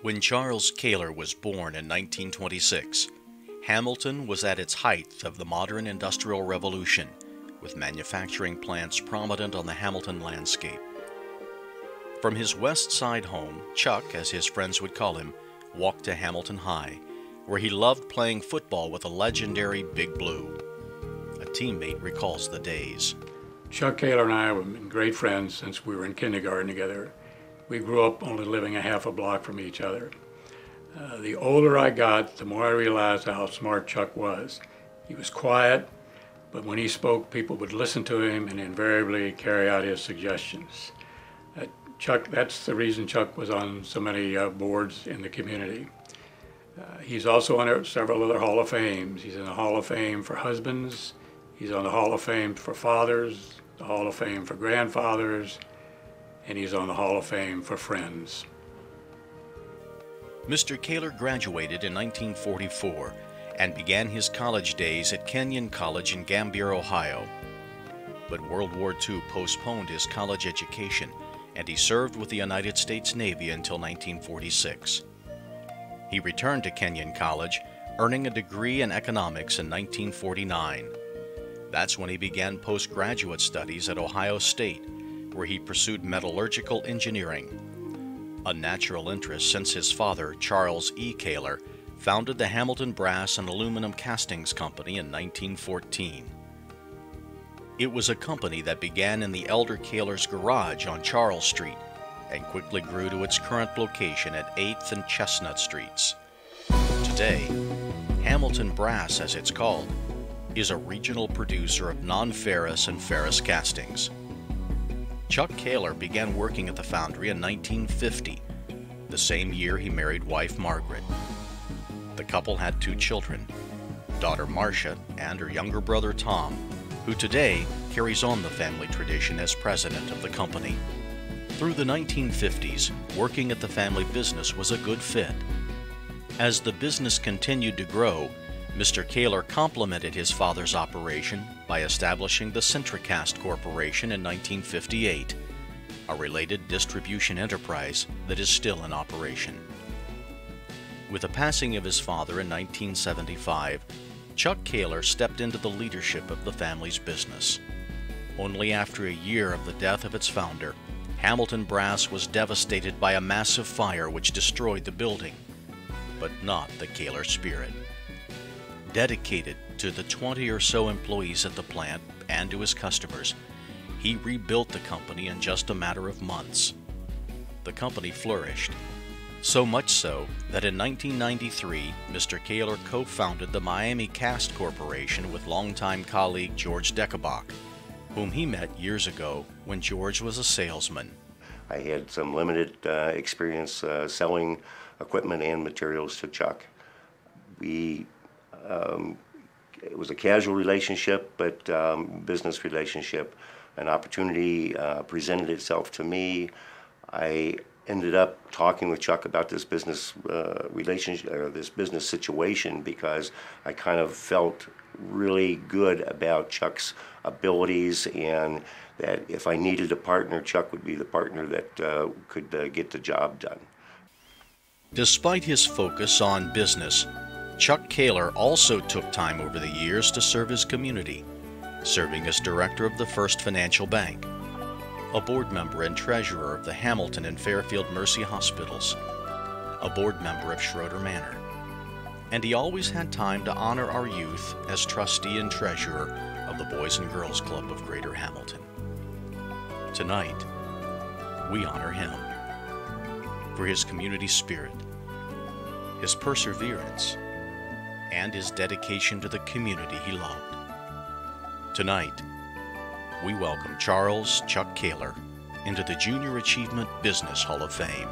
When Charles Koehler was born in 1926, Hamilton was at its height of the modern Industrial Revolution, with manufacturing plants prominent on the Hamilton landscape. From his West Side home, Chuck, as his friends would call him, walked to Hamilton High, where he loved playing football with the legendary Big Blue. A teammate recalls the days. Chuck Koehler and I have been great friends since we were in kindergarten together. We grew up only living a half a block from each other. The older I got, the more I realized how smart Chuck was. He was quiet, but when he spoke, people would listen to him and invariably carry out his suggestions. That's the reason Chuck was on so many boards in the community. He's also on several other Hall of Fames. He's in the Hall of Fame for husbands. He's on the Hall of Fame for fathers, the Hall of Fame for grandfathers, and he's on the Hall of Fame for friends. Mr. Koehler graduated in 1944 and began his college days at Kenyon College in Gambier, Ohio. But World War II postponed his college education, and he served with the United States Navy until 1946. He returned to Kenyon College, earning a degree in economics in 1949. That's when he began postgraduate studies at Ohio State, where he pursued metallurgical engineering, a natural interest since his father, Charles E. Koehler, founded the Hamilton Brass and Aluminum Castings Company in 1914. It was a company that began in the elder Koehler's garage on Charles Street and quickly grew to its current location at 8th and Chestnut Streets. Today, Hamilton Brass, as it's called, is a regional producer of non-ferrous and ferrous castings. Chuck Koehler began working at the foundry in 1950, the same year he married wife Margaret. The couple had 2 children, daughter Marcia and her younger brother Tom, who today carries on the family tradition as president of the company. Through the 1950s, working at the family business was a good fit. As the business continued to grow, Mr. Koehler complemented his father's operation by establishing the Centricast Corporation in 1958, a related distribution enterprise that is still in operation. With the passing of his father in 1975, Chuck Koehler stepped into the leadership of the family's business. Only after a year of the death of its founder, Hamilton Brass was devastated by a massive fire which destroyed the building, but not the Koehler spirit. Dedicated to the 20 or so employees at the plant and to his customers, he rebuilt the company in just a matter of months. The company flourished, so much so that in 1993, Mr. Koehler co-founded the Miami Cast Corporation with longtime colleague George Decabach, whom he met years ago when George was a salesman. I had some limited experience selling equipment and materials to Chuck. It was a casual relationship, but business relationship. An opportunity presented itself to me. I ended up talking with Chuck about this business relationship, or this business situation, because I kind of felt really good about Chuck's abilities, and that if I needed a partner, Chuck would be the partner that could get the job done. Despite his focus on business, Chuck Koehler also took time over the years to serve his community, serving as director of the First Financial Bank, a board member and treasurer of the Hamilton and Fairfield Mercy Hospitals, a board member of Schroeder Manor, and he always had time to honor our youth as trustee and treasurer of the Boys and Girls Club of Greater Hamilton. Tonight, we honor him for his community spirit, his perseverance, and his dedication to the community he loved. Tonight, we welcome Charles Chuck Koehler into the Junior Achievement Business Hall of Fame.